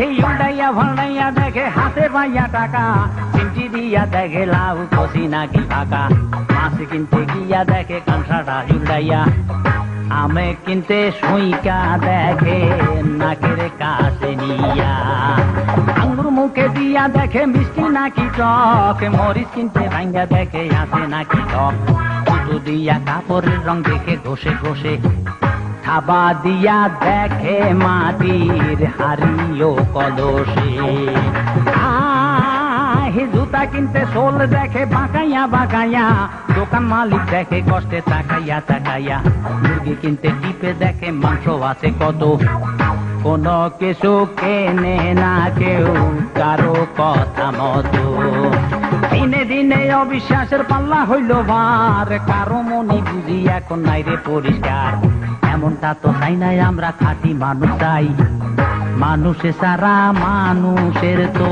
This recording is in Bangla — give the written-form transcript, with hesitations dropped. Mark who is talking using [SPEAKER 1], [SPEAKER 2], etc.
[SPEAKER 1] উল্টাইয়া ভাল্টাইয়া দেখে হাতে পাইয়া টাকা, চিমটি দিয়া দেখে লাউ কষি নাকি ফাঁকা, মাছ কিনতে গিয়া দেখে কাঁসাটা উল্টাইয়া, আমে কিনতে সুইকা দেখে নাকের কাছে নিয়া, আঙ্গুর মুখে দিয়া দেখে মিষ্টি নাকি টক, মরিচ কিনতে ভাঙ্গা দেখে আছে নাকি টক, জুতো দিয়া কাপড়ের রং দেখে ঘষে ঘষে, থাবা দিয়া দেখে মাটির হাড়িও কলসে, জুতা কিনতে সোল দেখে বাঁকাইয়া বাঁকাইয়া, দোকান মালিক দেখে কষ্টে তাকাইয়া তাকাইয়া, মুরগি কিনতে টিপে দেখে মাংস আছে কত, কোনো কিছু কেনে না কেউ কারো কথা মতো, দিনে দিনে অবিশ্বাসের পাল্লা হইল ভার, কারো মনে বুঝি এখন নাই রে পরিষ্কার, এমনটা তো চাই নাই আমরা খাঁটি মানুষ চাই, মানুষে সারা মানুষের তো